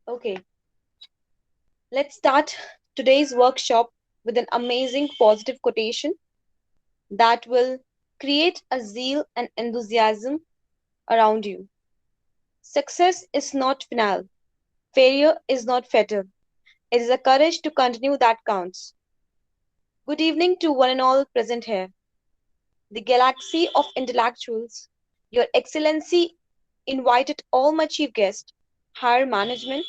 Okay, let's start today's workshop with an amazing positive quotation that will create a zeal and enthusiasm around you. Success is not final, failure is not fatal. It is a courage to continue that counts. Good evening to one and all present here. The galaxy of intellectuals, Your Excellency invited all my chief guests, higher management,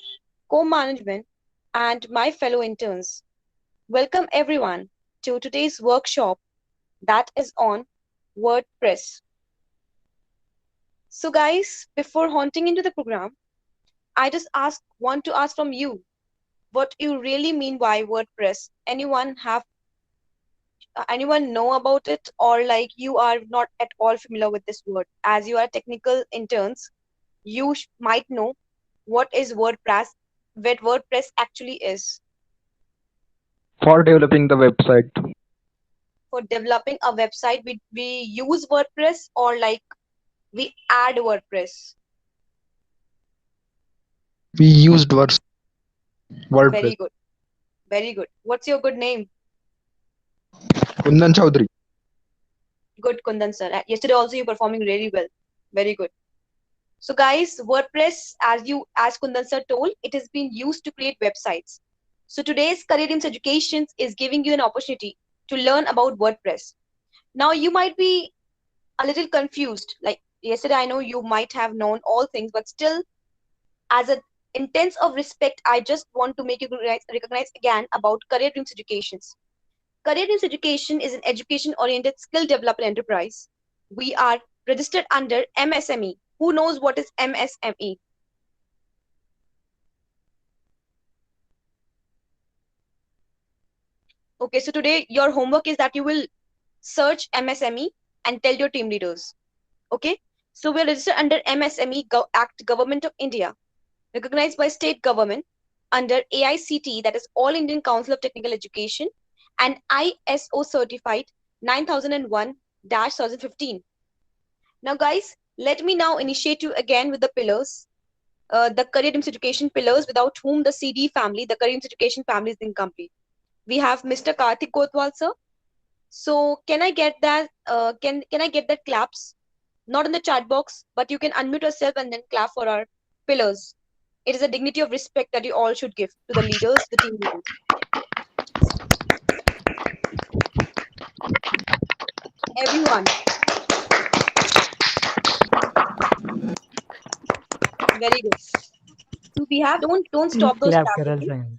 co management, and my fellow interns. Welcome everyone to today's workshop that is on WordPress. So, guys, before haunting into the program, I just want to ask from you what you really mean by WordPress. Anyone know about it, or like you are not at all familiar with this word? As you are technical interns, you might know what is WordPress actually is. For developing the website. For developing a website, we use WordPress, or like we add WordPress. We used WordPress. Very good, very good. What's your good name? Kundan Chaudhary. Good, Kundan sir. Yesterday also you performing really well. Very good. So guys, WordPress, as Kundan sir told, it has been used to create websites. So today's Career Dreams Education is giving you an opportunity to learn about WordPress. Now you might be a little confused. Like yesterday, I know you might have known all things, but still, as an intense of respect, I just want to make you recognize again about Career Dreams Educations. Career Dreams Education is an education-oriented skill development enterprise. We are registered under MSME. Who knows what is MSME? Okay, so today your homework is that you will search MSME and tell your team leaders. Okay, so we're registered under MSME Act, Government of India, recognized by state government under AICTE, that is All Indian Council of Technical Education, and ISO certified 9001-2015. Now, guys, let me now initiate you again with the pillars, the career Dreams education pillars, without whom the CD family, the career Dreams education family, is incomplete. We have Mr. Karthik Kotwal, sir. So, can I get that? Can I get that claps? Not in the chat box, but you can unmute yourself and then clap for our pillars. It is a dignity of respect that you all should give to the leaders, the team leaders. Everyone, very good. So we have don't stop those Clap claps, Karel okay? Sangl.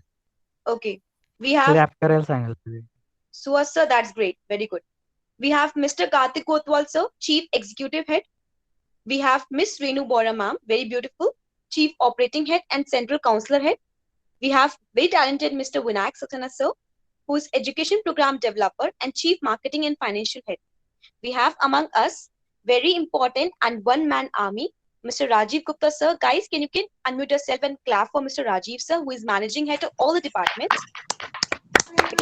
Okay. We have Clap Karel Sangl. Suhas sir, that's great. Very good. We have Mr. Karthik Kotwal sir, Chief Executive Head. We have Miss Renu Bora ma'am, very beautiful, Chief Operating Head and Central Counselor Head. We have very talented Mr. Vinayak Saxena sir, who is Education Program Developer and Chief Marketing and Financial Head. We have among us very important and one-man army, Mr. Rajiv Gupta sir. Guys, can unmute yourself and clap for Mr. Rajiv sir, who is managing head of all the departments. Okay.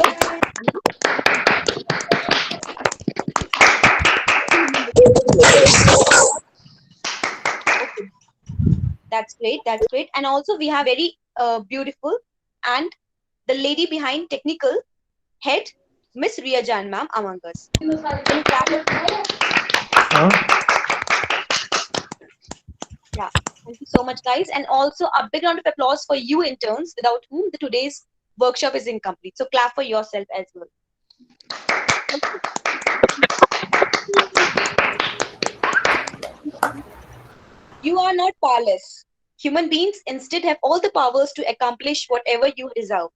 Okay. That's great. That's great. And also we have very beautiful and the lady behind technical head, Miss Ria Jan ma'am among us. Can you clap for? Huh? Yeah. Thank you so much, guys. And also a big round of applause for you interns, without whom the today's workshop is incomplete. So clap for yourself as well. Okay. You are not powerless. Human beings instead have all the powers to accomplish whatever you deserve.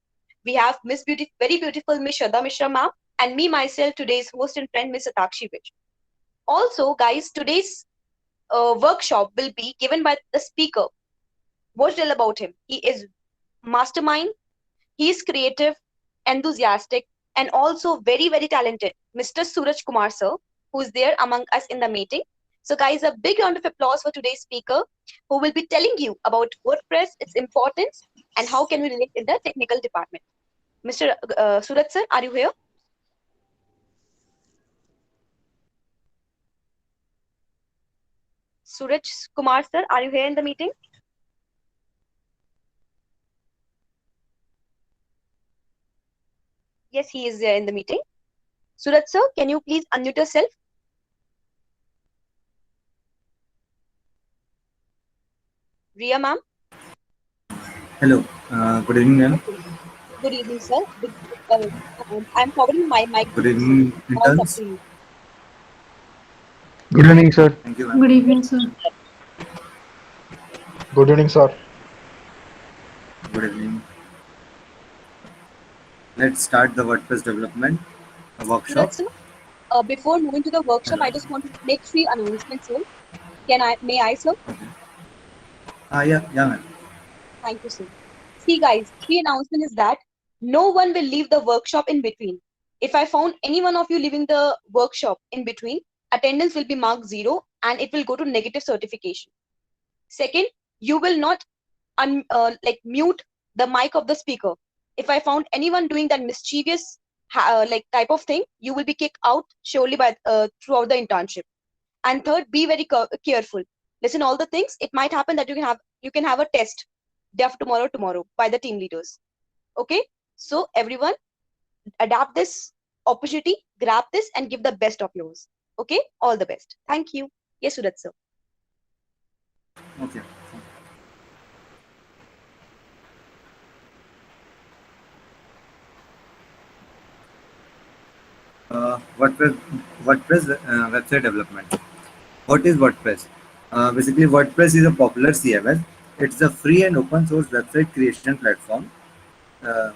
We have very beautiful Miss Shraddha Mishra ma'am, and me myself, today's host and friend, Miss Satakshi Vij. Also, guys, today's workshop will be given by the speaker. What's all about him? He is mastermind. He is creative, enthusiastic, and also very, very talented. Mr. Suraj Kumar sir, who is there among us in the meeting. So, guys, a big round of applause for today's speaker, who will be telling you about WordPress, its importance, and how can we relate in the technical department. Mr. Suraj sir, are you here? Suraj Kumar sir, are you here in the meeting? Yes, he is there in the meeting. Surat sir, can you please unmute yourself? Ria ma'am. Hello, good evening, ma'am. Okay. Good evening, sir. I'm forwarding my mic to Good you, sir. evening, Now it's up interns. to you. Good evening, sir. Thank you, ma'am. Good Good evening, evening, sir. sir. Good evening, sir. Good evening. Let's start the WordPress development workshop. Surat sir, before moving to the workshop, Hello. I just want to make three announcements, sir. May I, sir? Okay. Yeah, ma'am. Thank you, sir. See, guys, three announcement is that no one will leave the workshop in between. If I found any one of you leaving the workshop in between, attendance will be marked 0 and it will go to negative certification. Second, you will not mute the mic of the speaker. If I found anyone doing that mischievous type of thing, you will be kicked out surely by throughout the internship. And third, be very careful. Listen all the things. It might happen that you can have a test day after tomorrow by the team leaders. Okay, so everyone adapt this opportunity, grab this, and give the best of yours. Okay, all the best. Thank you. Yes, Surat sir. Okay. WordPress, website development. What is WordPress? Basically, WordPress is a popular CMS. It's a free and open source website creation platform. Uh,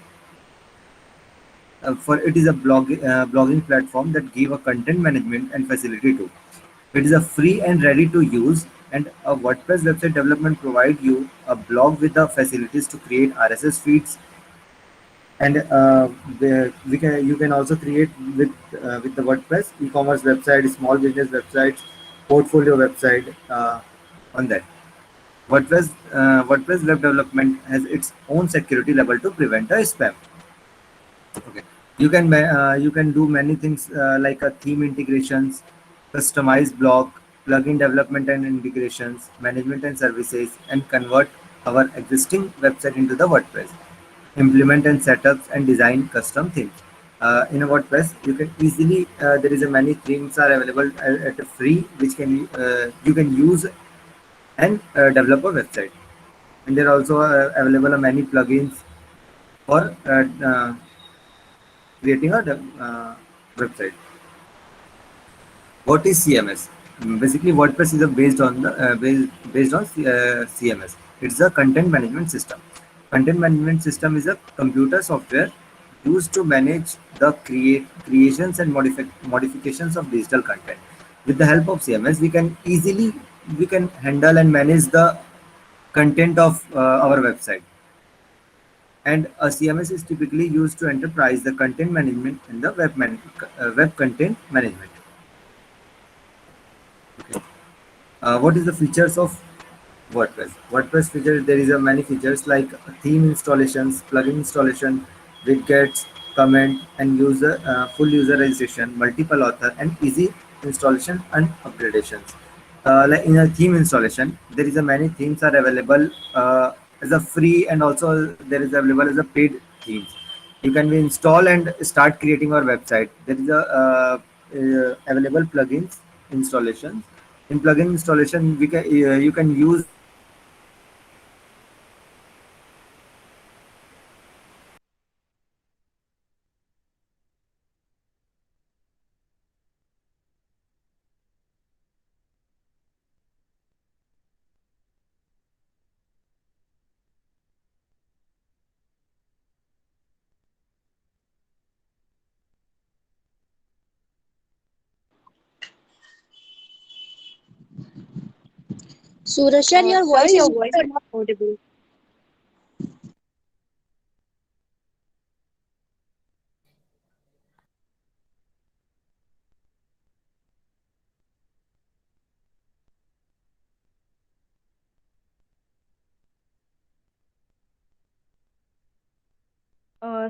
for it is a blogging platform that give a content management and facility to. It is a free and ready to use, and a WordPress website development provide you a blog with the facilities to create RSS feeds, and you can also create with the WordPress e-commerce website, small business websites, portfolio website on that. WordPress web development has its own security level to prevent a spam. Okay. You can do many things like a theme integrations, customize blog, plugin development and integrations, management and services, and convert our existing website into the WordPress. Implement and setups and design custom themes. In a WordPress, you can easily there is a many themes are available at a free, which can you can use and develop a website. And there are also available many plugins for creating a website. What is CMS? Basically, WordPress is based on based on CMS. It's a content management system. Content management system is a computer software used to manage the creations and modifications of digital content. With the help of CMS, we can handle and manage the content of our website. And a CMS is typically used to enterprise the content management and the web content management. Okay. What is the features of WordPress? WordPress features, there is a many features like theme installations, plugin installation, widgets, comment, and user full user registration, multiple author, and easy installation and upgradations. Like in a theme installation, there is a many themes are available as a free, and also there is available as a paid themes. You can be install and start creating your website. There is a available plugins installations. In plugin installation, we can you can use Surashan, your Sir, voice your is voice is not audible.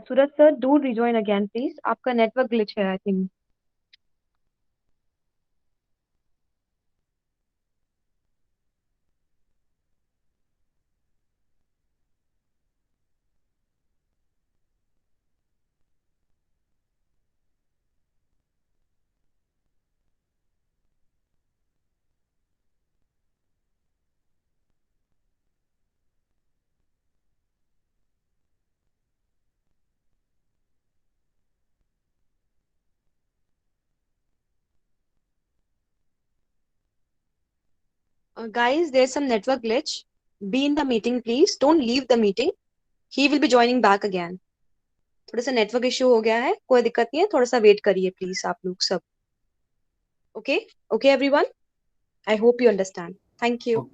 Surat sir, do rejoin again, please. आपका network glitch है, I think. Guys, there's some network glitch. Be in the meeting, please. Don't leave the meeting. He will be joining back again. थोड़ा सा network issue हो गया है, कोई दिक्कत नहीं है, थोड़ा सा वेट करिए प्लीज आप लोग सब. Okay okay everyone, I hope you understand. Thank you.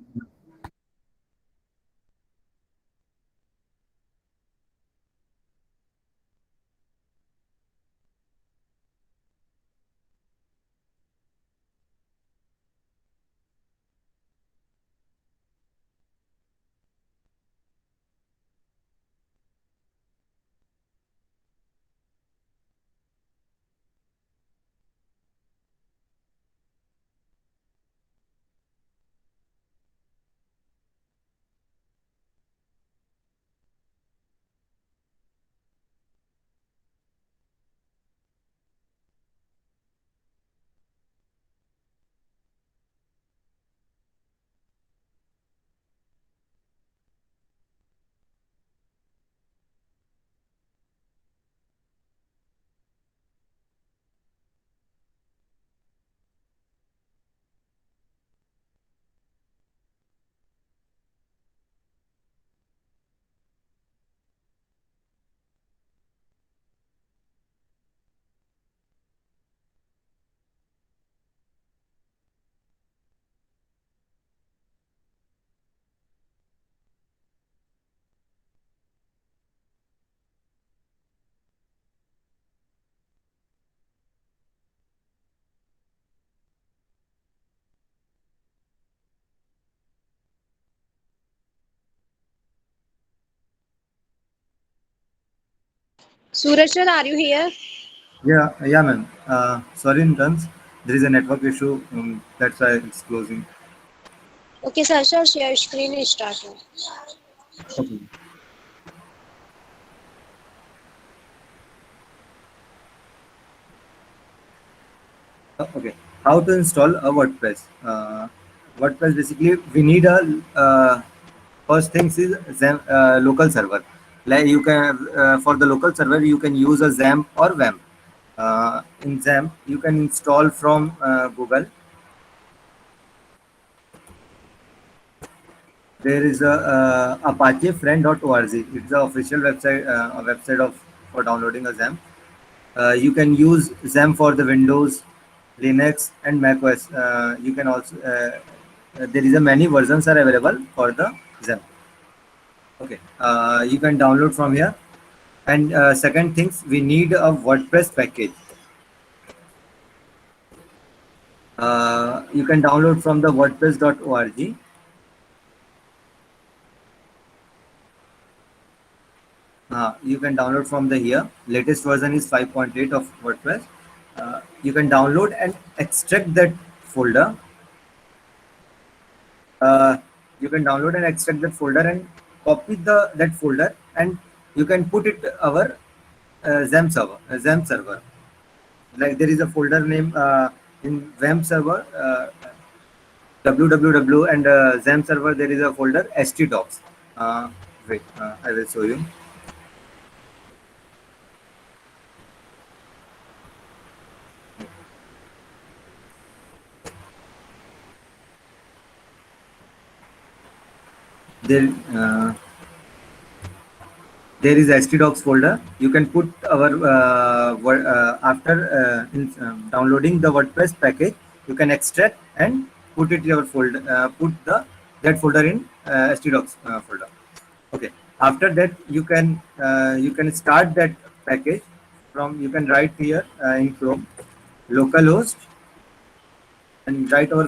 Suraj sir, are you here? Yeah, ma'am. Sorry in terms. There is a network issue. That's why it's closing. Okay, sir. Sir, share screen is started. Okay. Okay. How to install a WordPress? WordPress, basically we need a first things is local server. Like you can for the local server you can use a XAMPP or WAMP. In XAMPP you can install from Google. There is a apache-friend.org. It's the official website, a website of for downloading a XAMPP. You can use XAMPP for the Windows, Linux, and Mac OS. You can also there is a many versions are available for the XAMPP. Okay, you can download from here. And second things, we need a WordPress package. You can download from the WordPress.org. You can download from the here. Latest version is 5.8 of WordPress. You can download and extract that folder. You can download and extract that folder and copy that folder, and you can put it our XAMPP server. Like there is a folder name in XAMPP server, www, and XAMPP server. There is a folder htdocs. Wait, I will show you. There there is htdocs folder. You can put our after downloading the WordPress package, you can extract and put it your folder. Put that folder in htdocs folder. Okay. After that, you can start that package from. You can write here in Chrome localhost and write our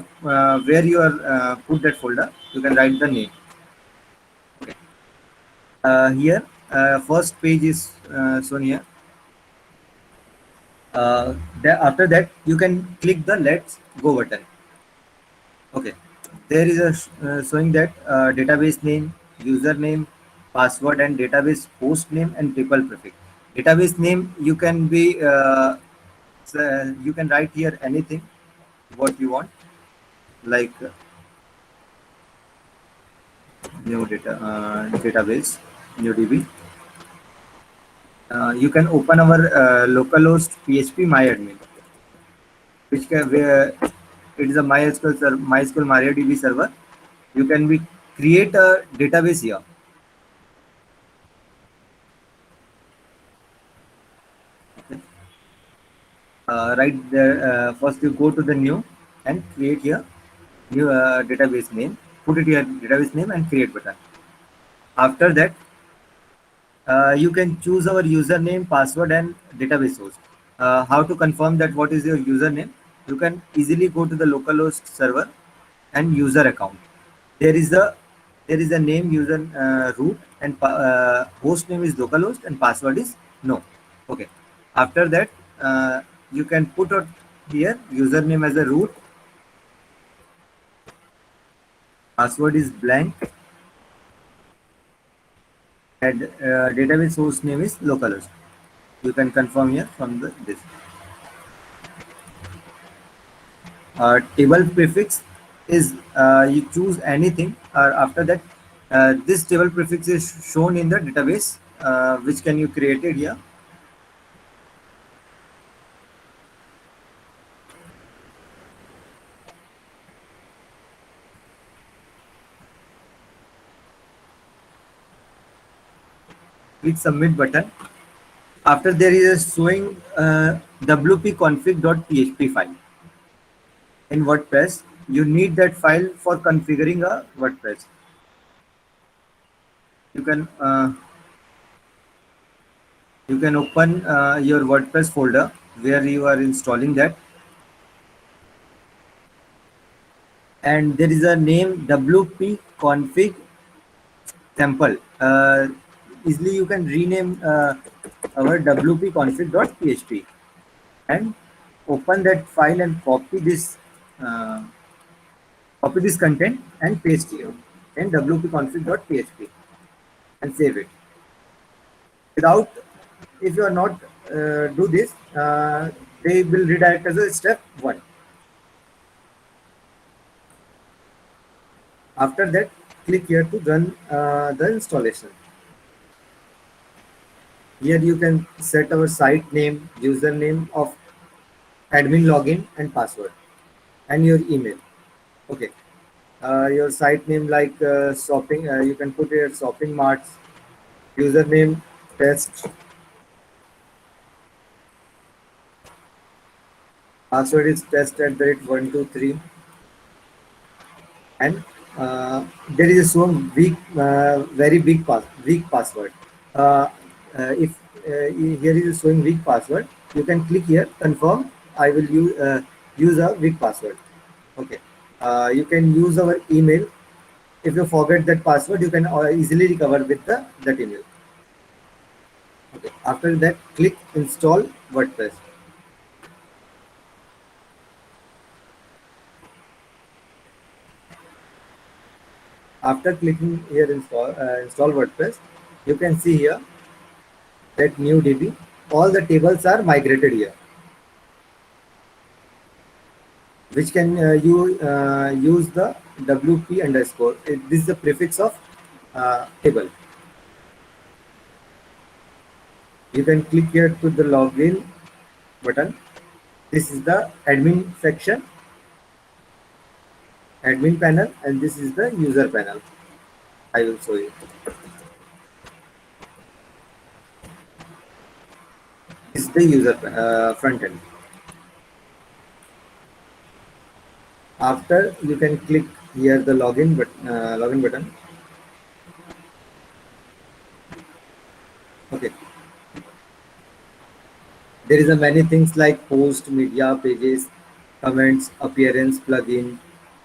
where you are put that folder. You can write the name. Okay. Here first page is shown here. After that you can click the let's go button. Okay, there is a showing that database name, username, password, and database host name and triple prefix. Database name you can be you can write here anything what you want, like new database, new DB. You can open our localhost PHP MyAdmin, which can where it is a MySQL MariaDB server. You can be create a database here. Okay. Right there, first you go to the new and create here new database name. Put it here database name and create button. After that, you can choose our username, password, and database host. How to confirm that what is your username? You can easily go to the localhost server and user account. There is a name user root and host name is localhost and password is no. Okay. After that, you can put out here username as a root, password is blank, and database host name is localhost. You can confirm here from this. Table prefix is you choose anything. After that, this table prefix is shown in the database, which can you created here. Click submit button. After there is a showing wp-config.php file in WordPress. You need that file for configuring a WordPress. You can open your WordPress folder where you are installing that, and there is a name wp config sample. Easily you can rename our wp config.php and open that file and copy this content and paste here in wp config.php and save it. Without, if you are not do this, they will redirect as a step 1. After that, click here to run the installation. Here you can set our site name, username of admin login and password, and your email. Okay. Your site name like shopping, you can put here shopping marts, username test, password is test@123, and there is a some weak, very weak password. If here is showing weak password, you can click here confirm. I will use a weak password. Okay. You can use our email. If you forget that password, you can easily recover with that email. Okay. After that, click install WordPress. After clicking here install WordPress, you can see here that new DB. All the tables are migrated here, which can you use the WP underscore. This is the prefix of table. You can click here to the login button. This is the admin section, admin panel, and this is the user panel. I will show you. This is the user front end. After, you can click here the login button. Okay. There is a many things like post, media, pages, comments, appearance, plugin,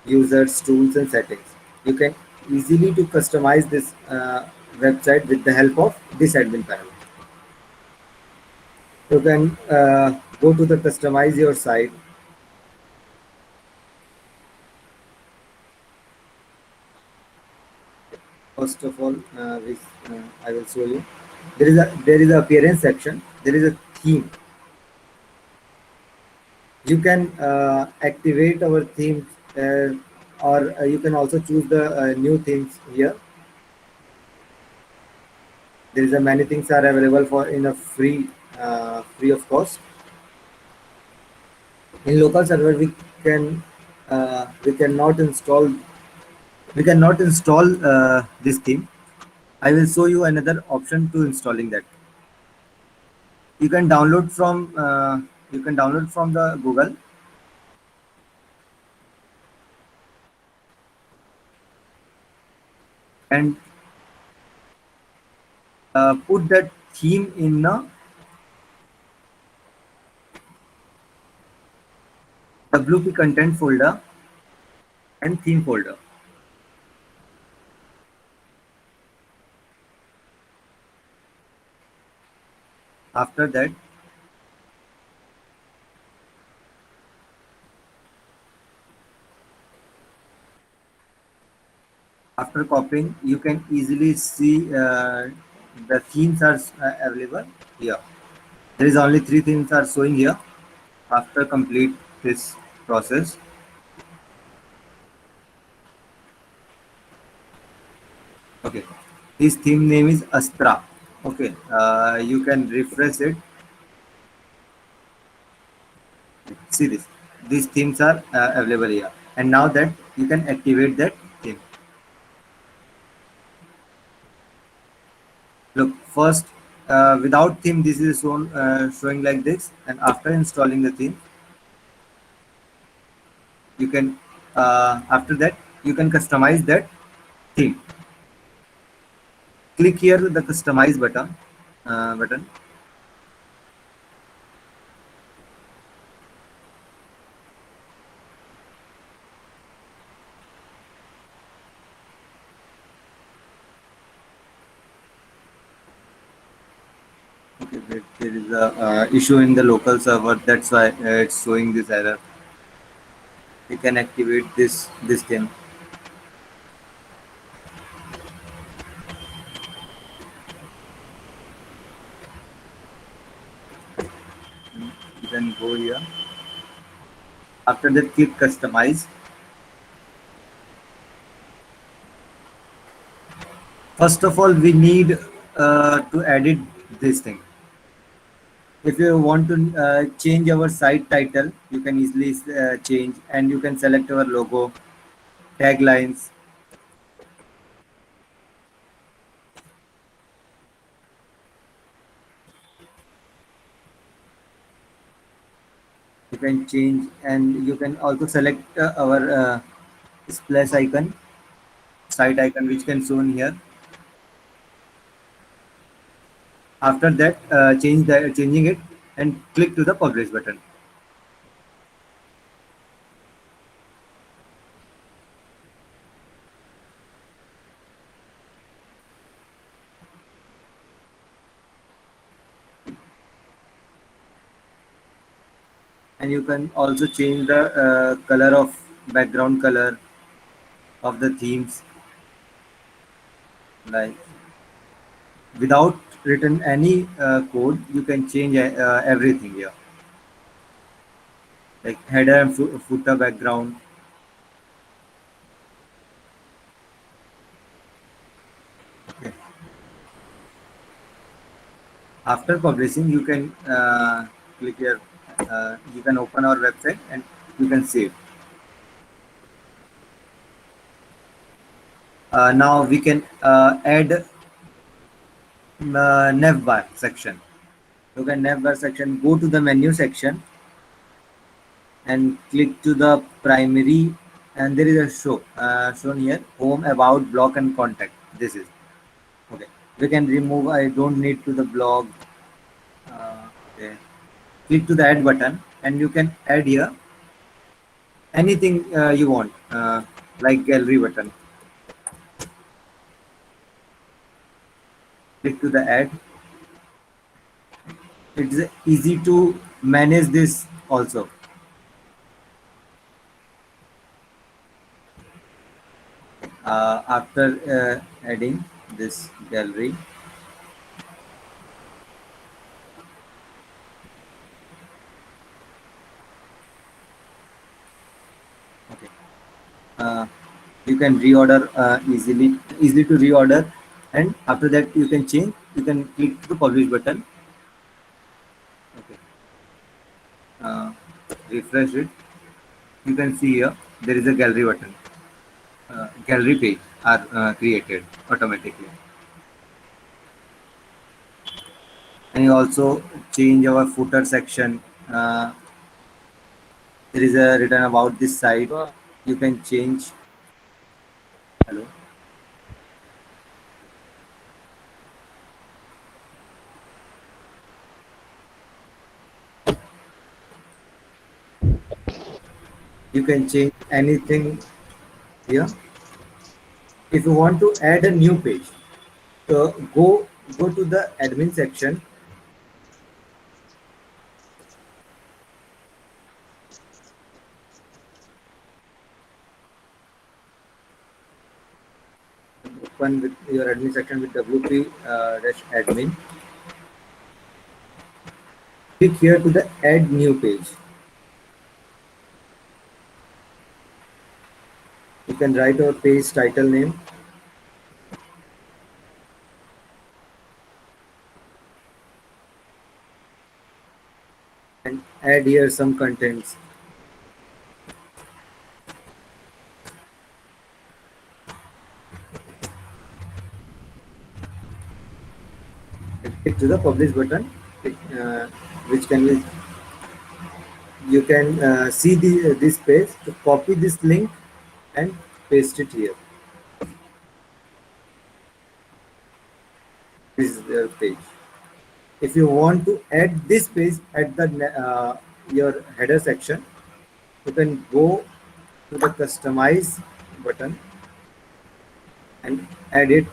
users, tools, and settings. You can easily to customize this website with the help of this admin panel. You can go to the customize your site. First of all, I will show you. There is a appearance section. There is a theme. You can activate our themes, or you can also choose the new themes here. There is a many things are available for in a free of cost. In local server, we cannot install We cannot install this theme. I will show you another option to installing that. You can download from the Google, and put that theme in the WP content folder and theme folder. After that, after copying, you can easily see the themes are available here. There is only 3 themes are showing here. After complete this process, okay, his theme name is Astra. Okay, you can refresh it. See this. These themes are available here, and now that you can activate that theme. Look, first without theme, this is showing like this, and after installing the theme, you can after that you can customize that theme. Click here the customize button. Okay, there is a issue in the local server. That's why it's showing this error. You can activate this theme. You can go here. After that, click customize. First of all, we need to edit this thing. If you want to change our site title, you can easily change, and you can select our logo, taglines. You can change, and you can also select our splash icon, site icon, which can shown here. After that, changing it, and click to the publish button. And you can also change the color of background color of the themes, like without written any code, you can change everything here, like header and footer background. Okay. After publishing, you can click here. You can open our website and you can save. Now we can add navbar section. Look at navbar section. Go to the menu section and click to the primary, and there is a shown here: home, about, blog, and contact. This is okay. We can remove. I don't need to the blog. Okay. Click to the add button, and you can add here anything you want, like gallery button. Click to the add. It's easy to manage this also. After adding this gallery, okay, you can reorder easily to reorder, and after that you can change. You can click the publish button. Okay, refresh it. You can see here there is a gallery button. gallery page are created automatically. And you also change our footer section. There is a written about this site. You can change. Hello. You can change anything here. If you want to add a new page, so go to the admin section. Open with your admin section with WP -admin. Click here to the add new page. You can write our page title name. And add here some contents. And click to the publish button, which can be, you can see this page. To copy this link and paste it here. This is the page. If you want to add this page at the your header section, you can go to the customize button and add it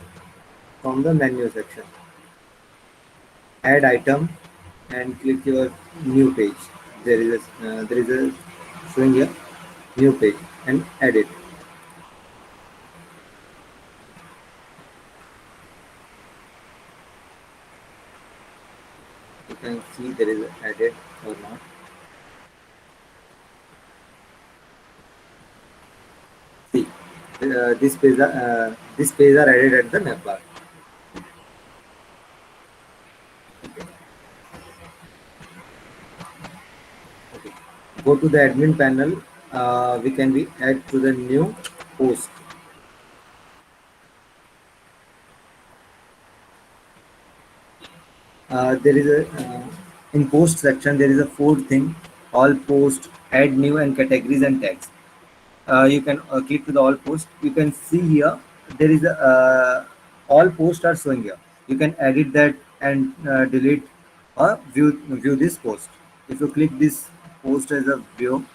from the menu section. Add item and click your new page. There is a showing here new page and add it. You can see there is added or not. See, this page are added at the navbar. Okay. Go to the admin panel. We can be add to the new post. There is a in post section. There is a fourth thing: all post, add new, and categories and tags. You can click to the all post. You can see here there is a all posts are showing here. You can edit that and delete or view this post. If you click this post as a view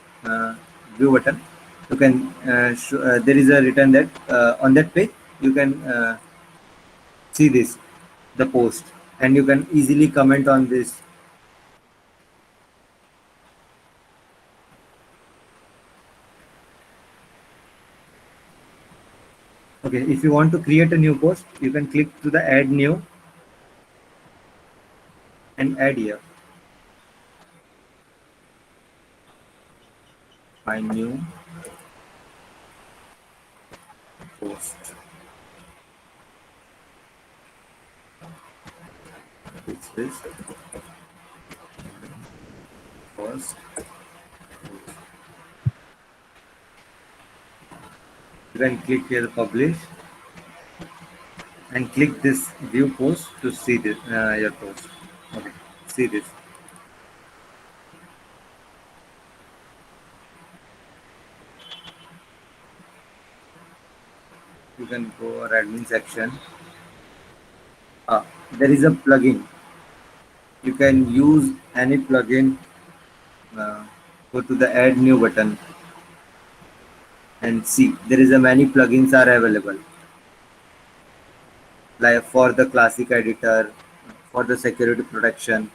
button, you can there is a written that on that page you can see this the post, and you can easily comment on this. Okay, if you want to create a new post, you can click to the add new and add here. Find new post. It's this first. You can click here publish and click this view post to see this your post. Okay, see this. You can go our admin section. There is a plugin. You can use any plugin. Go to the add new button and see there is a many plugins are available, like for the classic editor, for the security protection.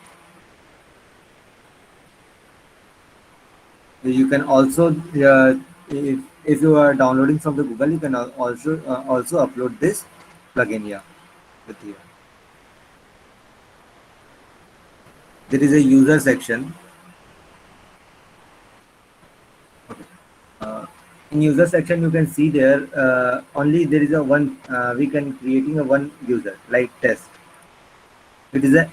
You can also if you are downloading from the Google, you can also upload this plugin here with you. There is a user section. Okay. In user section, you can see there only there is a one. We can creating a one user like test. It is a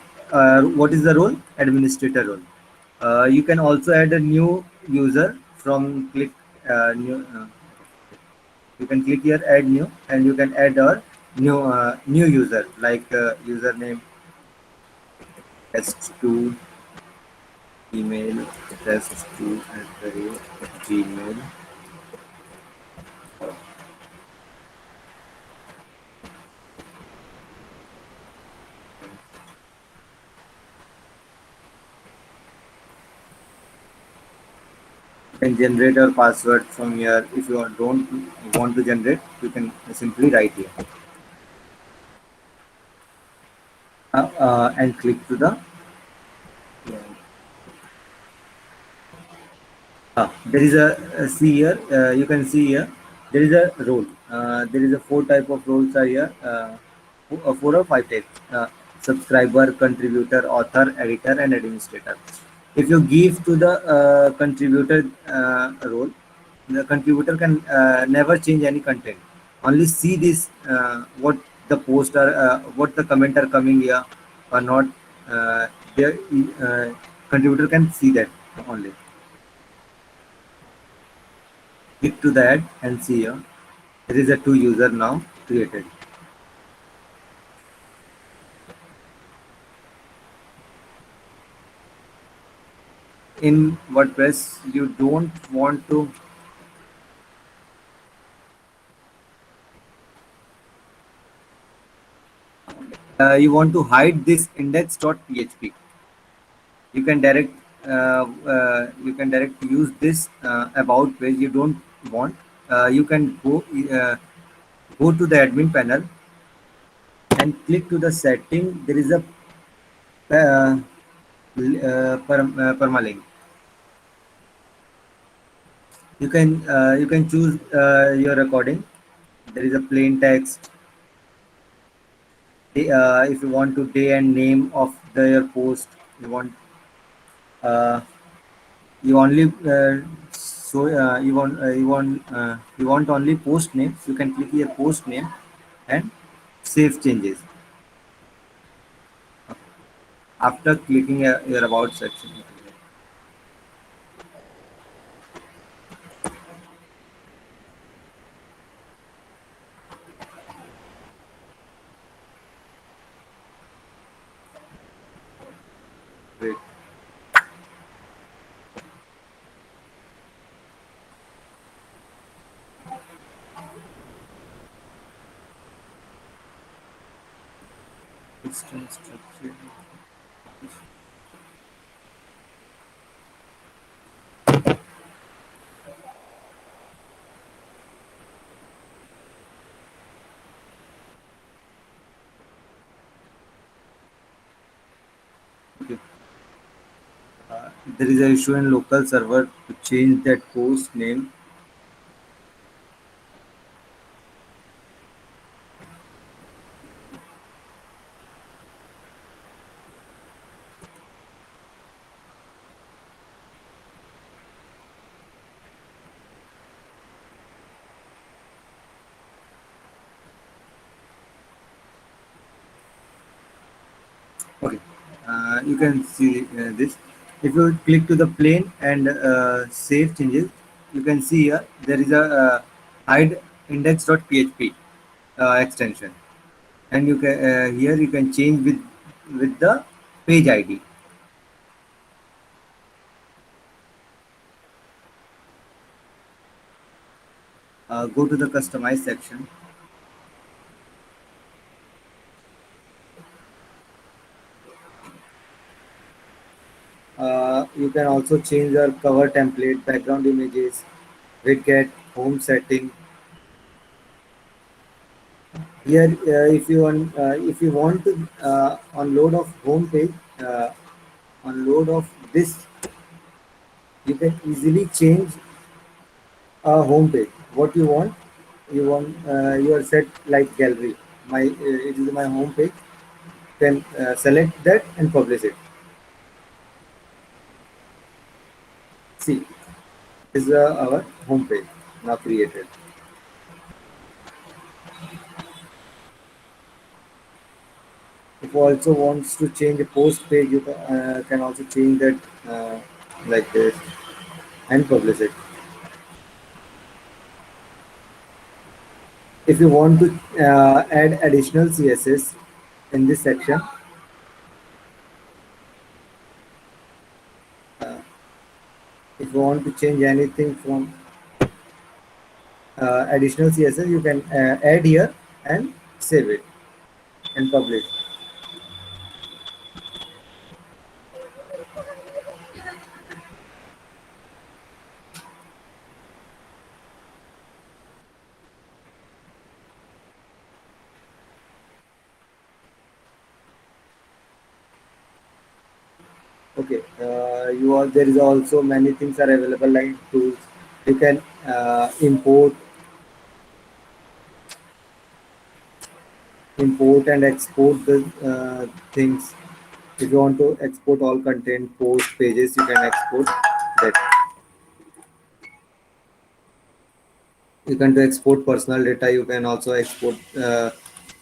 what is the role? Administrator role. You can also add a new user from click new. You can click here add new, and you can add our new user, like username test2 email test2 at the rate gmail. You can generate your password from here. If you don't want to generate, you can simply write here and click to the there is a see here. You can see here there is a role. There is a four type of roles are here. Four or five types: subscriber, contributor, author, editor, and administrator. If you give to the contributor role, the contributor can never change any content. Only see this what the post are, what the comment are coming here or not. There, contributor can see that only. Click to that and see here. There is a two user now created. In WordPress, you don't want to you want to hide this index.php. You can direct use this about page you don't want. You can go to the admin panel and click to the setting. There is a permalink. You can choose your recording. There is a plain text. If you want to day and name of your post, you want you only you want only post name. You can click here post name and save changes. After clicking your about section. Wait. External structure. Okay. There is a issue in local server to change that post name. Okay, you can see this. If you click to the plane and save changes, you can see here there is a hide index.php extension, and you can here you can change with the page ID. Go to the customize section. You can also change your cover template, background images, widget, home setting. Here, if you want to unload of home page, unload of this, you can easily change a home page. What you want your set like gallery. My it is my home page. Then select that and publish it. See, this is our home page now created. If you also wants to change a post page, you can also change that like this and publish it. if you want to add additional CSS in this section, if you want to change anything from additional CSS, you can add here and save it and publish. Okay, there is also many things are available like tools. You can import and export the things. If you want to export all content, post pages, you can export that. You can to export personal data. You can also export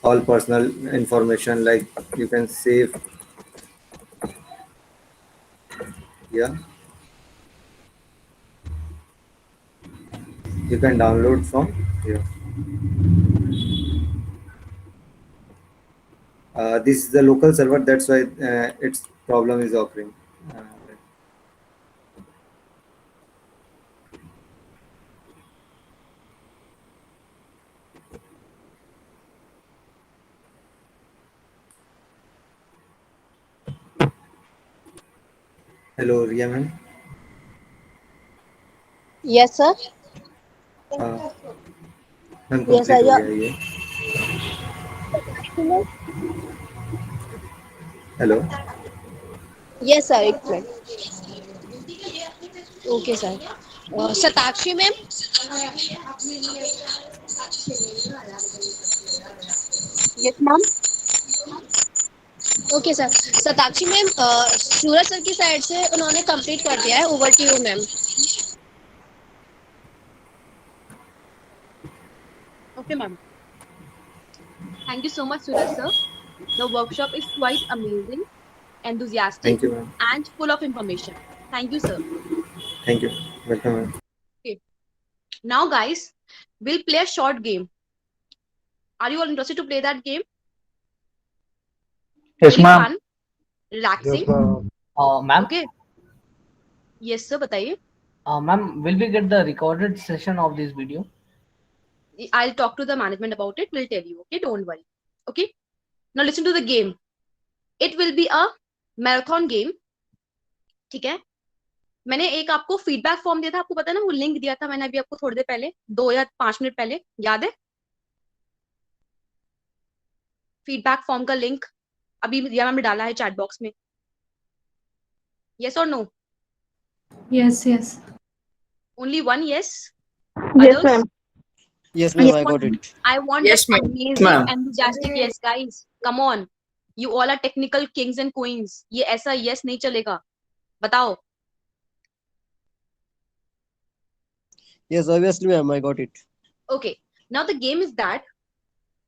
all personal information, like you can save. Yeah, you can download from here. This is the local server, that's why its problem is occurring. Uh, Hello, Ria ma'am. Yes, sir. Ma'am Yes, sir. Complete हो Yeah. गया ये. Hello. Yes, sir. It's right. Okay, sir. Satakshi ma'am. Yes, ma'am. Okay sir. Satakshi ma'am, Suraj sir की side से उन्होंने complete कर दिया है. Over to you ma'am. Okay, ma'am. Thank you so much, Suraj sir. The workshop is quite amazing, enthusiastic, thank you ma'am. and full of information. Thank you, sir. Thank you. Welcome ma'am. Okay. Now, guys, we'll play a short game. Are you all interested to play that game? Yes, Very ma'am. fun, relaxing. Ma'am, Okay. Yes, sir. बताइए. ma'am, will we get the recorded session of this video? I'll talk to the management about it. We'll tell you. Okay, don't worry. Okay. Now listen to the game. It will be a marathon game. ठीक है. मैंने एक आपको feedback form दिया था, आपको पता है ना, वो लिंक दिया था मैंने अभी आपको थोड़ी देर पहले, 2 या 5 मिनट पहले, याद है? फीडबैक फॉर्म का लिंक अभी दिया मैंने, डाला है चैट बॉक्स में. यस और no? Yes. Only one yes? Yes, ma'am. Yes, ma'am, I got it. I want Yes, that ma'am. amazing, Ma'am. enthusiastic yes, guys. Come on. You all are technical kings and queens. ये ऐसा yes नहीं चलेगा. बताओ. Yes, obviously, ma'am, I got it. Okay. Now the game is that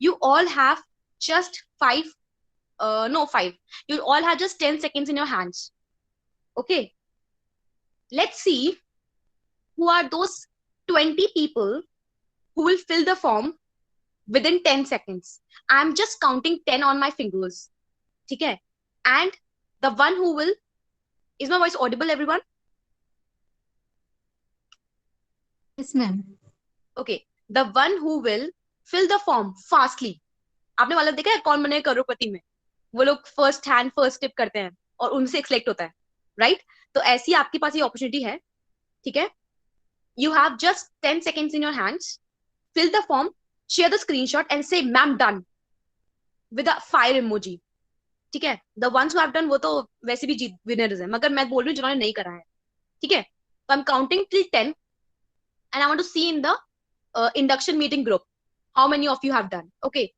you all have just 5. You all have just 10 seconds in your hands. Okay. Let's see who are those 20 people who will fill the form within 10 seconds. I'm just counting 10 on my fingers. ठीक है? And the one who will, is my voice audible, everyone? Yes, ma'am. Okay. The one who will fill the form fastly. आपने वाला देखा है कौन बने करोड़पति में? वो लोग फर्स्ट स्टेप करते हैं और उनसे सिलेक्ट होता है, राइट? तो ऐसी आपके पास ये अपॉर्चुनिटी है. ठीक है? You have just 10 seconds in your hands. Fill the form, share the screenshot and say ma'am done with a fire emoji. ठीक है? The ones who have done वो तो वैसे भी जीत विनर्स हैं, मगर मैं बोल रही हूँ जिन्होंने नहीं करा है. ठीक है? So I'm counting till 10 and I want to see in the induction meeting group how many of you have done. Okay?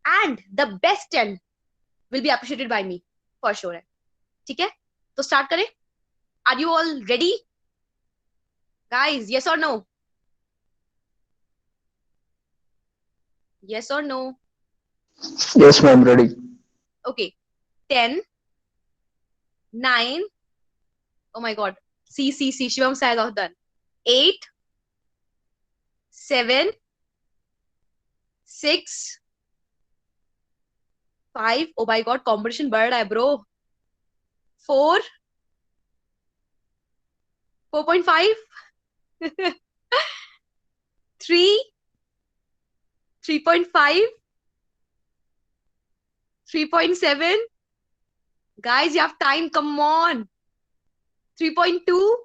And the best 10 will be appreciated by me for sure है. ठीक है? तो start करें. Are you all ready? Guys, yes or no? Yes or no? Yes, ma'am. Ready. Okay. 10, 9. Oh my God. See. Shivam Sai done. 8, 7, 6, 5. Oh my God, competition बढ़ रहा है, bro. 4, 4.5. 3, 3.5, 3.7. Guys, you have time. Come on. 3.2,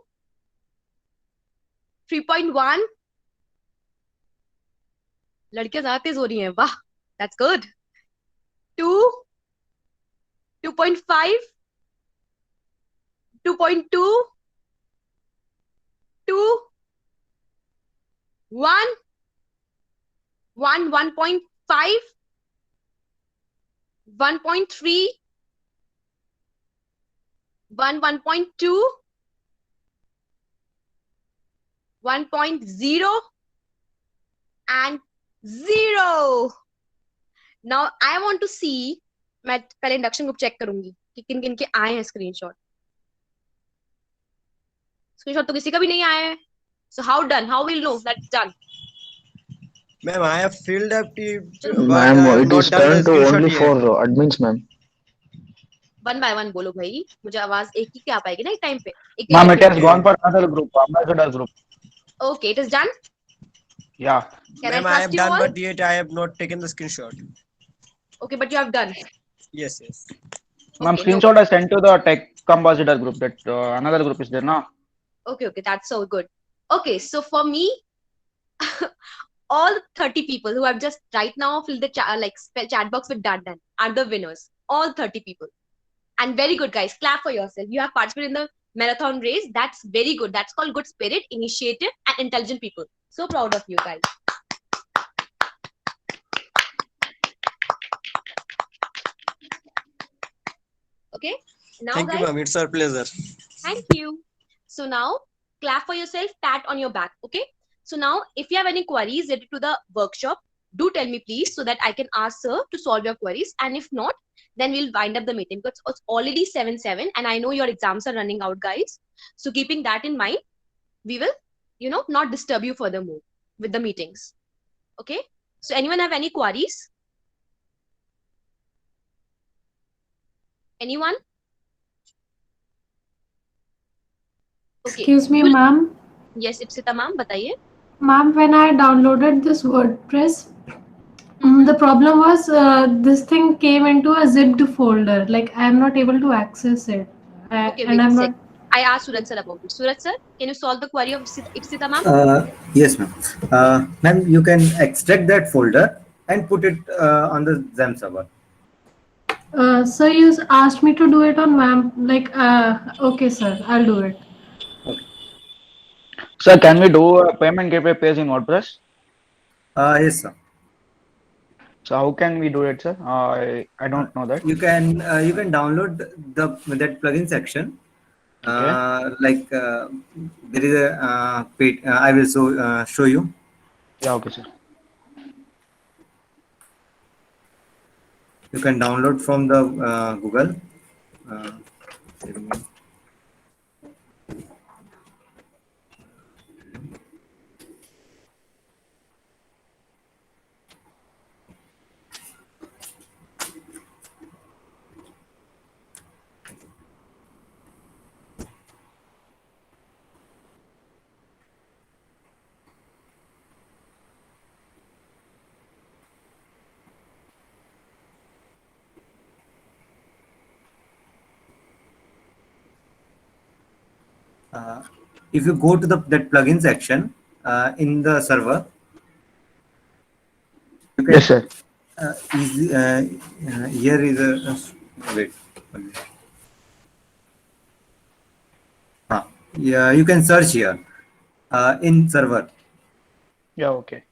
3.1. लड़कियां ज्यादा तेज हो रही हैं. वाह, that's good. 2, 2.5, 2.2, 2, 1, 1, 1.5, 1.3, 1, 1.2, 1.0, and 0. Now I want to see. मैं पहले इंडक्शन ग्रुप चेक करूंगी कि किन किन के आए हैं स्क्रीनशॉट. स्क्रीनशॉट तो किसी का भी नहीं आया है. So how done? How we'll know that's done? Ma'am, I have filled up it, but Ma'am, I have it not is done the turned to screenshot only yet. for admins, ma'am. 1 by 1 बोलो भाई. मुझे आवाज एक ही क्या आ पाएगी ना एक time पे. एक Ma'am, it एक has gone for another group, ambassador group. Okay, it is done. Yeah. Can I Ma'am, I trust have you done, all? but yet I have not taken the screenshot. Okay, but you have done. Yes, yes. Ma'am, Okay, no screenshot I problem. sent to the tech ambassador group. That another group is there now. Okay, that's so good. Okay, so for me, all 30 people who have just right now filled the chat box with done are the winners. All 30 people. And very good, guys. Clap for yourself. You have participated in the marathon race. That's very good. That's called good spirit, initiative, and intelligent people. So proud of you guys. Okay. Now, Thank you, guys, ma'am. It's our pleasure. thank you. So now, clap for yourself, pat on your back. Okay. So now, if you have any queries related to the workshop, do tell me please so that I can ask sir to solve your queries. And if not, then we'll wind up the meeting because it's already 7:07 and I know your exams are running out, guys. So keeping that in mind, we will, not disturb you furthermore with the meetings. Okay. So anyone have any queries? Anyone? Okay. Excuse me, Good. ma'am. Yes, Ipsita ma'am, बताइए. Ma'am, when I downloaded this WordPress, the problem was this thing came into a zipped folder. Like I am not able to access it, Okay, and wait a I'm sec. not. I asked Suraj sir about it. Suraj sir, can you solve the query of Ipsita ma'am? Yes, ma'am. Ma'am, you can extract that folder and put it on the XAMPP server. So you asked me to do it on WAMP. Like, okay, sir, I'll do it. Okay. Sir, can we do a payment gateway page in WordPress? Yes, sir. So how can we do it, sir? I don't know that. You can download that plugin section. Okay. There is a page. I will show you. Yeah. Okay, sir. You can download from the Google. Uh, if you go to that plugin section in the server, you can Yes, sir. easy. Here is a wait. Yeah, you can search here in server Yeah. Okay.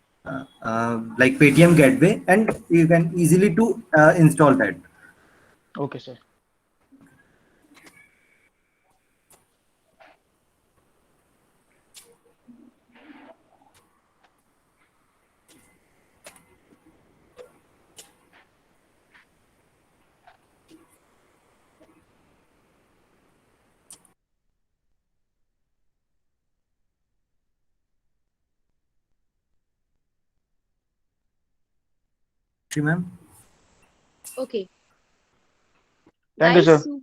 like Paytm Gateway, and you can easily to install that. Okay, sir. Sakshi ma'am. Okay. Thank you, Guys, sir.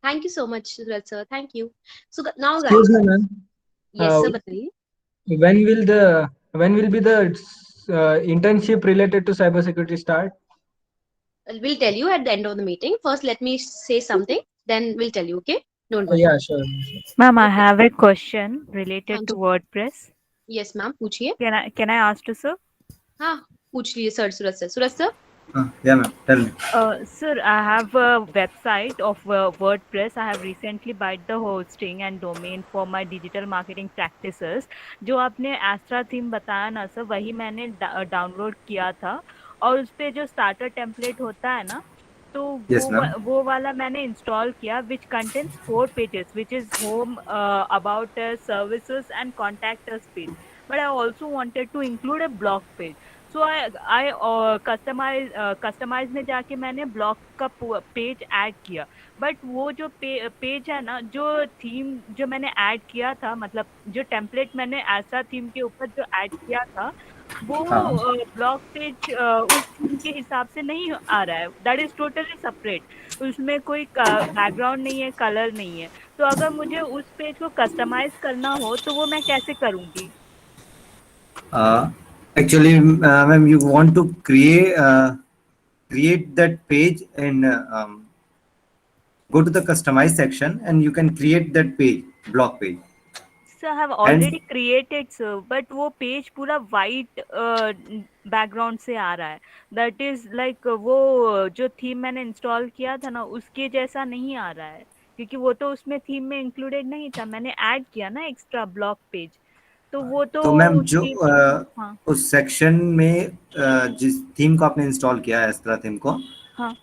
thank you so much, Suraj sir. Thank you. So now, Excuse guys. me, ma'am. Yes, sir. बताइए. When will be the internship related to cybersecurity start? We'll tell you at the end of the meeting. First, let me say something. Then we'll tell you. Okay? Don't worry. Yeah, sure. Ma'am, I Okay. have a question related हाँ to ji. WordPress. Yes, ma'am. पूछिए. Can I ask to sir? हाँ, पूछ लीजिए sir. Suraj sir. Suraj sir. Yeah ma'am, tell me. Sir, I have a website of WordPress. I have recently bought the hosting and domain for my digital marketing practices. जो आपने Astra theme बताया ना sir, वही मैंने download किया था और उस पे जो स्टार्टर टेम्पलेट होता है ना, तो Yes ma'am. वो वाला मैंने इंस्टॉल किया, which contains 4 pages, which is home, about us, services and contact us page. But I also wanted to include a blog page. So I customize में जाके मैंने ब्लॉग का पेज ऐड किया, but वो जो पेज है ना, जो थीम जो मैंने ऐड किया था, मतलब जो टेम्पलेट मैंने ऐसा थीम के ऊपर जो ऐड किया था, वो हाँ. ब्लॉग पेज उस थीम के हिसाब से नहीं आ रहा है. That is totally separate. उसमें कोई बैकग्राउंड नहीं है, कलर नहीं है. तो अगर मुझे उस पेज को कस्टमाइज करना हो तो वो मैं कैसे करूँगी? Actually, ma'am, you want to create that page and go to the customize section and you can create that page, block page. Sir, have And already created sir, but वो page पूरा white background से आ रहा है. That is like वो जो theme मैंने install किया था ना, उसके जैसा नहीं आ रहा है, क्योंकि वो तो उसमें थीम में इंक्लूडेड नहीं था. मैंने ऐड किया ना एक्स्ट्रा ब्लॉक पेज, तो वो तो मैम जो उसकी. हाँ उस सेक्शन में जिस थीम को आपने इंस्टॉल किया है, एस्ट्रा थीम को, हाँ.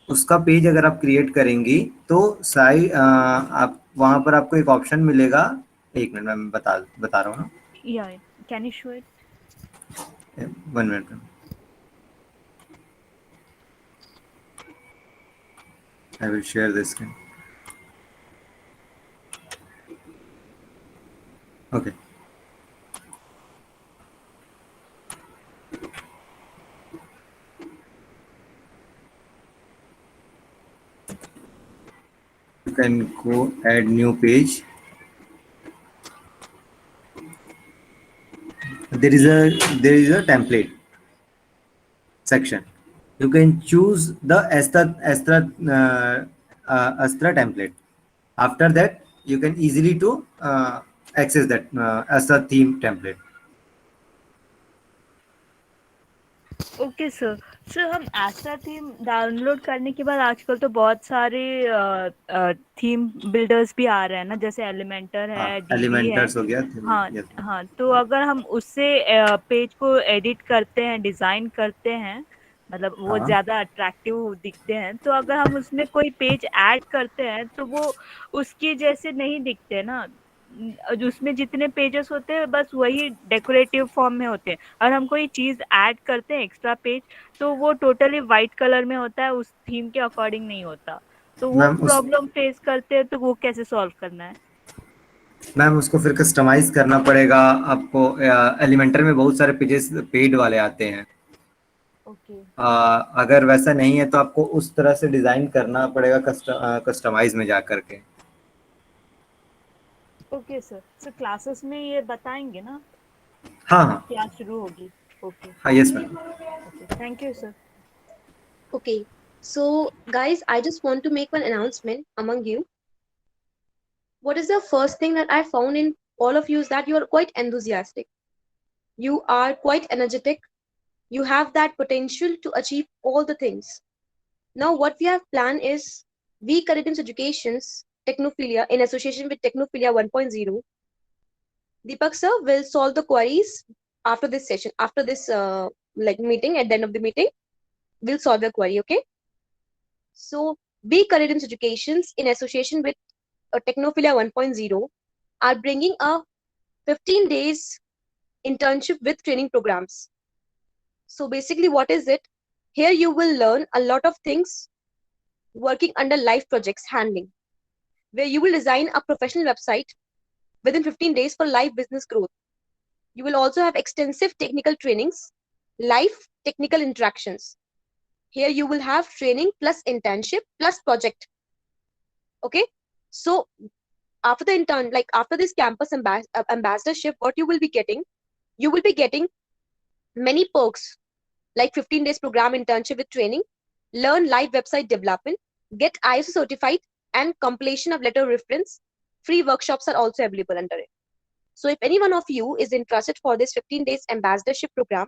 उसका पेज अगर आप क्रिएट करेंगी तो आप वहां पर आपको एक ऑप्शन मिलेगा. एक मिनट मैं बता रहा हूँ. या can you show it? 1 minute. I will share this screen. Okay. You can go add new page. There is a template section. You can choose the Astra template. After that, you can easily to access that Astra theme template. Okay sir. Sir, हम ऐसा theme download करने के बाद आजकल तो बहुत सारे theme builders भी आ रहे हैं ना, जैसे एलिमेंटर हाँ, है, डीबी है. एलिमेंटर्स हो गया. हाँ Yes. हाँ. तो अगर हम उससे पेज को एडिट करते हैं, डिज़ाइन करते हैं, मतलब वो हाँ. ज़्यादा अट्रैक्टिव दिखते हैं, तो अगर हम उसमें कोई पेज ऐड करते हैं तो वो उसके जैसे नहीं दिखते ना. उसमें जितने पेजेस होते हैं बस वही डेकोरेटिव फॉर्म में होते हैं, और हम कोई चीज़ ऐड करते हैं एक्स्ट्रा पेज, तो वो टोटली वाइट कलर में होता है, उस थीम के अकॉर्डिंग नहीं होता. तो वो मैम प्रॉब्लम फेस करते हैं, तो वो कैसे सॉल्व करना है? मैम उसको फिर कस्टमाइज करना पड़ेगा आपको. एलिमेंटर में बहुत सारे पेजेस पेड वाले आते हैं. ओके. अगर वैसा नहीं है तो आपको उस तरह से डिजाइन करना पड़ेगा कस्टमाइज में जा करके. Okay sir. सर, क्लासेस में ये बताएंगे ना? हाँ हाँ. क्लास शुरू होगी. ओके. हाँ, yes ma'am. Okay, thank you sir. Okay. So, guys, I just want to make one announcement among you. What is the first thing that I found in all of you is that you are quite enthusiastic. You are quite energetic. You have that potential to achieve all the things. Now, what we have planned is we Curriculum Education's Technophilia in association with Technophilia 1.0. Deepak sir will solve the queries after this session, after this meeting. At the end of the meeting, we'll solve your query. Okay. So, we Curriculum Educations in association with Technophilia 1.0 are bringing a 15 days internship with training programs. So basically, what is it? Here you will learn a lot of things working under live projects handling, where you will design a professional website within 15 days for live business growth. You will also have extensive technical trainings, live technical interactions, Here you will have training plus internship plus project. Okay, so after the intern, like after this campus ambassadorship, what you will be getting, you will be getting many perks like 15 days program internship with training, learn live website development, get ISO certified, and completion of letter of reference. Free workshops are also available under it. So if any one of you is interested for this 15 days ambassadorship program,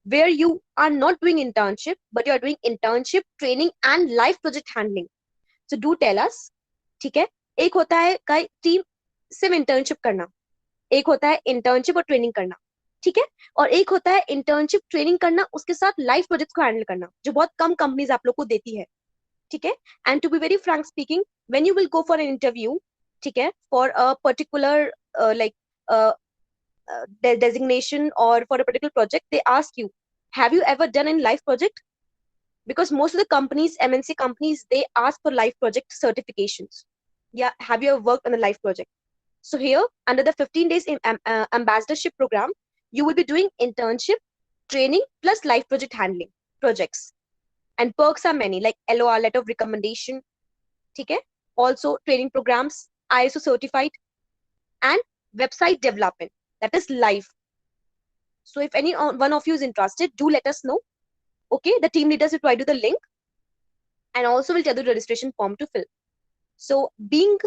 where you are not doing internship, but you are doing internship, training, and live project handling, so do tell us. ठीक है, एक होता है team सिर्फ internship करना, एक होता है इंटर्नशिप और ट्रेनिंग करना, ठीक है, और एक होता है इंटर्नशिप ट्रेनिंग करना उसके साथ लाइव प्रोजेक्ट्स को हैंडल करना, जो बहुत कम कंपनीज आप लोग को देती है, ठीक है. And to be very frank speaking, when you will go for an interview, ठीक है, for a particular like designation or for a particular project, they ask you, have you ever done a live project? Because most of the companies, MNC companies, they ask for live project certifications. Yeah, have you ever worked on a live project? So here, under the 15 days ambassadorship program, you will be doing internship, training, plus live project handling projects. And perks are many, like LOR, letter of recommendation, okay? Also training programs, ISO certified, and website development, that is live. So if any one of you is interested, do let us know. Okay, the team leaders will provide you the link and also will tell you the registration form to fill. So being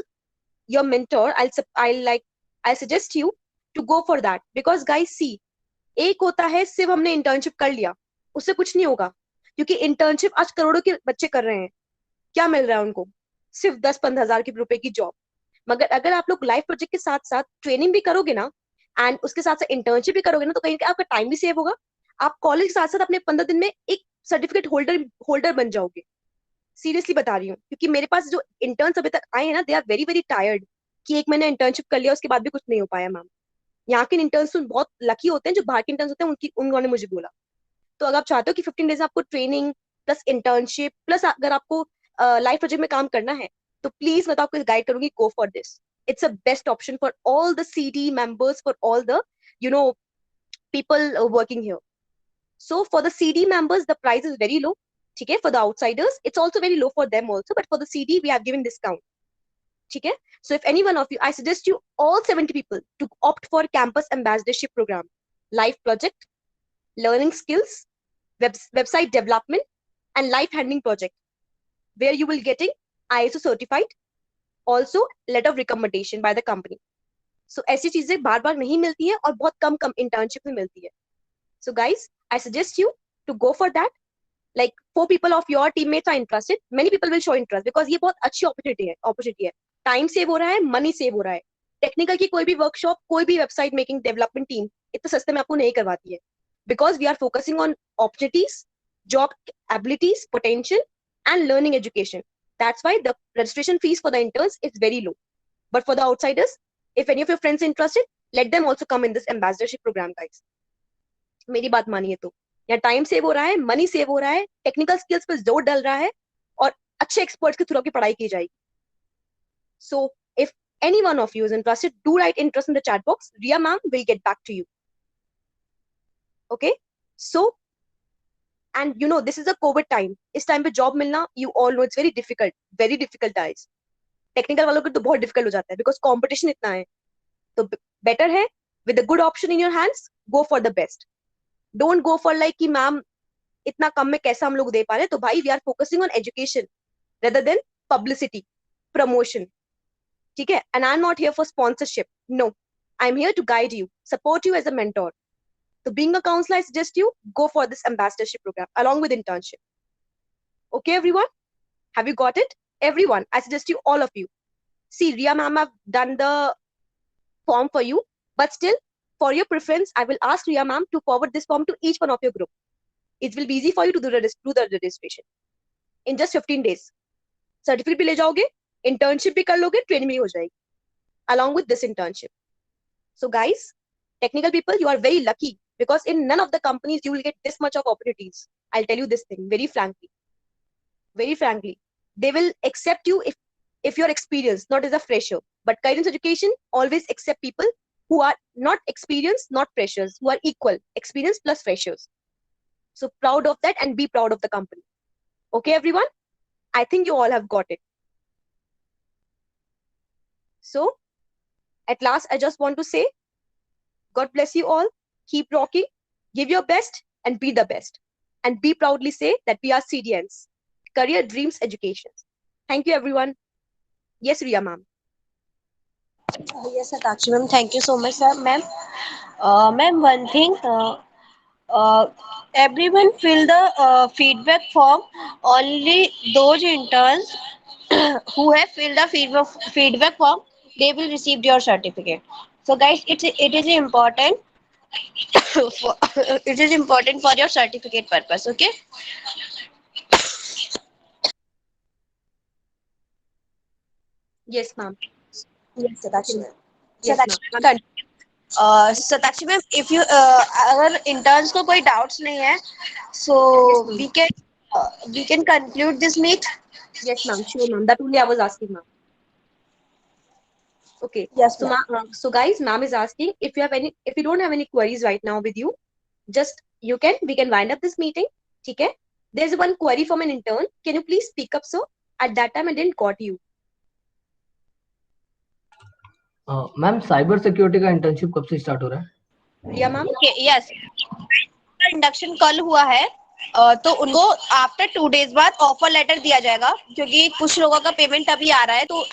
your mentor, I'll suggest you to go for that, because guys, see, एक होता है सिर्फ हमने internship कर लिया, उससे कुछ नहीं होगा, क्योंकि इंटर्नशिप आज करोड़ों के बच्चे कर रहे हैं. क्या मिल रहा है उनको? सिर्फ 10-15 हजार की रुपए की जॉब. मगर अगर आप लोग लाइव प्रोजेक्ट के साथ साथ ट्रेनिंग भी करोगे ना, एंड उसके साथ साथ इंटर्नशिप भी करोगे ना, तो कहीं आपका टाइम भी सेव होगा. आप कॉलेज के साथ साथ अपने 15 दिन में एक सर्टिफिकेट होल्डर बन जाओगे. सीरियसली बता रही हूँ, क्योंकि मेरे पास जो इंटर्न्स अभी तक आए हैं ना, they are very very tired कि एक महीने इंटर्नशिप कर लिया, उसके बाद भी कुछ नहीं हो पाया. मैम, यहाँ के इंटर्न्स तो बहुत लकी होते हैं, जो बाहर के इंटर्न्स होते हैं उन्होंने मुझे बोला. तो अगर आप चाहते हो कि 15 डेज आपको ट्रेनिंग प्लस इंटर्नशिप प्लस अगर आपको लाइव प्रोजेक्ट में काम करना है, तो प्लीज मैं तो आपको गाइड करूंगी, go for this. It's a best option for all the CD members, for all the people working here. So for the CD members, the price is very low. Okay, for the outsiders, it's also very low for them also. But for the CD, we have given discount. Okay, so if any one of you, I suggest you all 70 people to opt for campus ambassadorship program, live project, learning skills, website development, and live handling project, where you will getting ISO certified. Also letter of recommendation by the company. So ऐसी चीजें बार बार नहीं मिलती है और बहुत कम internship में मिलती है. So guys, I suggest you to go for that. Like 4 people of your teammates are interested, many people will show interest, because ये बहुत अच्छी opportunity है. Time save हो रहा है, money save हो रहा है. Technical की कोई भी workshop, कोई भी website making development team इतने सस्ते में आपको नहीं करवाती है, because we are focusing on opportunities, job abilities, potential, and learning education. That's why the registration fees for the interns is very low. But for the outsiders, if any of your friends are interested, let them also come in this ambassadorship program, guys. मेरी बात मानिए तो, यहाँ time save हो रहा है, money save हो रहा है, टेक्निकल स्किल्स पे जोर डल रहा है, और अच्छे एक्सपर्ट्स के थ्रू आपकी पढ़ाई की जाएगी. So if any one of you is interested, do write interest in the chat box. Ria ma'am will get back to you. Okay, so and this is a COVID time. इस time पे job मिलना, you all know it's very difficult guys. Technical वालों को तो बहुत difficult हो जाता है, बिकॉज कॉम्पिटिशन इतना है. तो बेटर है, with a good option in your hands, go for the best. Don't go for like कि मैम इतना कम में कैसा हम लोग दे पा रहे हैं. तो भाई, we are focusing on education rather than publicity, promotion. ठीक है, and I am not here for sponsorship. No, I am here to guide you, support you as a mentor. So being a counselor, I suggest you go for this ambassadorship program along with internship. Okay, everyone? Have you got it? Everyone, I suggest you, all of you. See, Ria ma'am have done the form for you, but still, for your preference, I will ask Ria ma'am to forward this form to each one of your group. It will be easy for you to do the registration in just 15 days. Certificate भी ले जाओगे, internship भी कर लोगे, training भी हो जाएगी along with this internship. So guys, technical people, you are very lucky, because in none of the companies you will get this much of opportunities. I'll tell you this thing very frankly. Very frankly, they will accept you if you're experienced, not as a fresher. But guidance education always accept people who are not experienced, not freshers, who are equal, experienced plus freshers. So proud of that, and be proud of the company. Okay, everyone? I think you all have got it. So, at last, I just want to say, God bless you all. Keep rocking, give your best, and be the best. And be proudly say that we are CDNs, Career Dreams Education. Thank you, everyone. Yes, Ria ma'am. Yes, Satakshi ma'am. Thank you so much, sir, ma'am. Ma'am, one thing. Uh, Everyone fill the feedback form. Only those interns who have filled the feedback form, they will receive your certificate. So, guys, it is important. For, it is important for your certificate purpose. Okay. Yes, ma'am. Yes, Satakshi ma'am. Yes, Satakshi ma'am. ma'am, Satakshi ma'am if you अगर interns को कोई doubts नहीं है so Yes, ma'am. We can conclude this meet Yes, ma'am. Sure, ma'am. That only I was asking, ma'am. Okay. Yes So, ma'am so guys, ma'am is asking if you don't have any queries right now with you, just we can wind up this meeting. Okay. There's one query from an intern. Can you please speak up, sir? At that time, I didn't got you. Ma'am cyber security का internship कब से start हो रहा है? Ria ma'am. Okay yes induction कल हुआ है तो उनको आफ्टर 2 डेज बाद ऑफर लेटर दिया जाएगा क्योंकि कुछ लोगों का पेमेंट अभी आ रहा है तो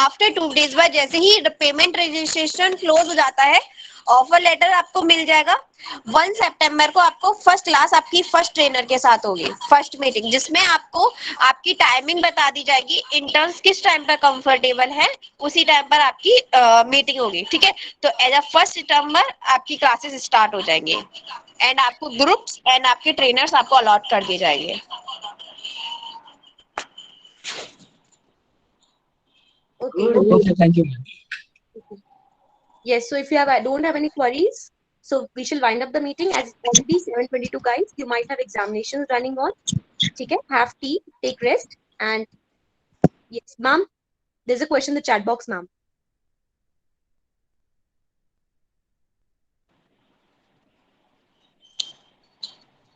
आफ्टर 2 डेज बाद जैसे ही पेमेंट रजिस्ट्रेशन क्लोज हो जाता है ऑफर लेटर आपको मिल जाएगा 1 सितंबर को आपको फर्स्ट क्लास आपकी फर्स्ट ट्रेनर के साथ होगी फर्स्ट मीटिंग जिसमें आपको आपकी टाइमिंग बता दी जाएगी इंटर्न्स किस टाइम पर कंफर्टेबल है उसी टाइम पर आपकी मीटिंग होगी ठीक है तो एज अ 1 सितंबर आपकी क्लासेस स्टार्ट हो जाएंगे एंड आपको ग्रुप्स एंड आपके ट्रेनर्स आपको अलॉट कर दिए जाएंगे Okay. Okay thank you ma'am. Yes. So if you don't have any queries, so we shall wind up the meeting as it's already 7:22, guys. You might have examinations running on. Okay. Have tea, take rest, and yes, ma'am. There's a question in the chat box, ma'am.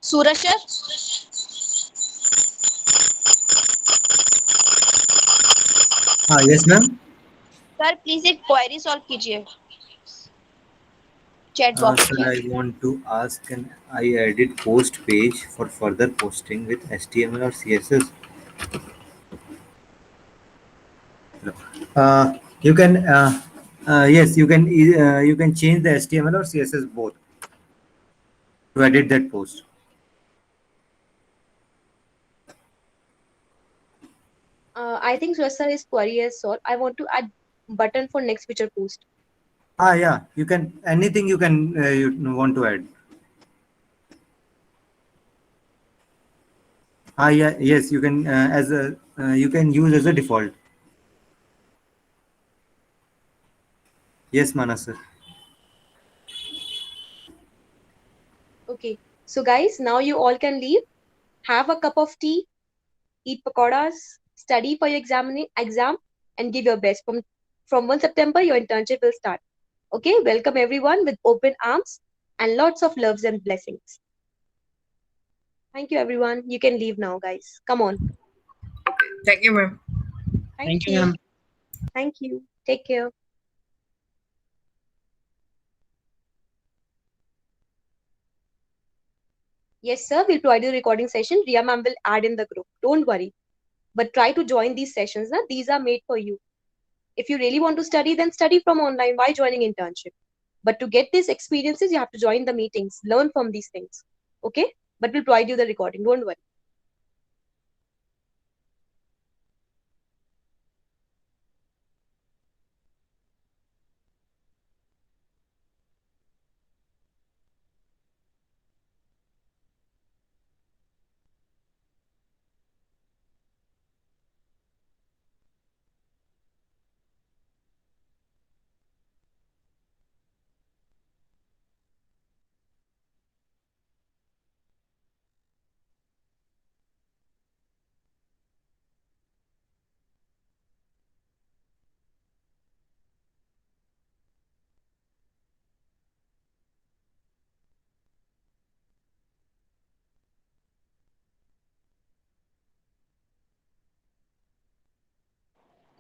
Suraj sir हाँ yes ma'am sir please एक query solve कीजिए chat box sir, I want to ask, can I edit post page for further posting with HTML or CSS? You can, yes, you can change the HTML or CSS both to edit that post. I think Suraj sir is query is solved. I want to add button for next feature post. Yeah, you can, anything you can, you want to add. Yeah, yes, you can, as a, you can use as a default. Yes, Manas sir. Okay. So guys, now you all can leave. Have a cup of tea, eat pakoras, study for your exam, and give your best. From 1 September, your internship will start. Okay. Welcome everyone with open arms and lots of loves and blessings. Thank you, everyone. You can leave now, guys. Come on. Thank you, ma'am. Thank you, ma'am. Thank you. Take care. Yes, sir. We'll provide you the recording session. Ria ma'am will add in the group. Don't worry. But try to join these sessions. Na? These are made for you. If you really want to study, then study from online. Why joining internship? But to get these experiences, you have to join the meetings. Learn from these things. Okay? But we'll provide you the recording. Don't worry.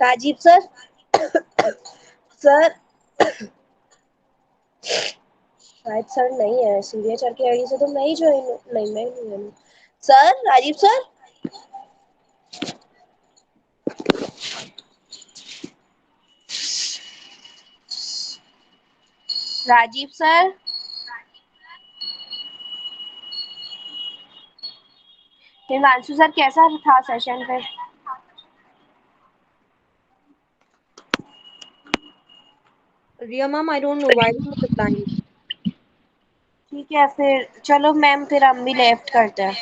Rajiv sir sir शायद sir नहीं है, Syria sir की ID से तो मैं ही join नहीं, मैं नहीं हूँ sir. Rajiv sir, Rajiv sir, Himanshu sir कैसा था सेशन फिर? Ria ma'am, I don't know why you're not replying. ठीक है फिर चलो मैम, फिर हम भी लेफ्ट करते हैं।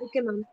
Okay, ma'am.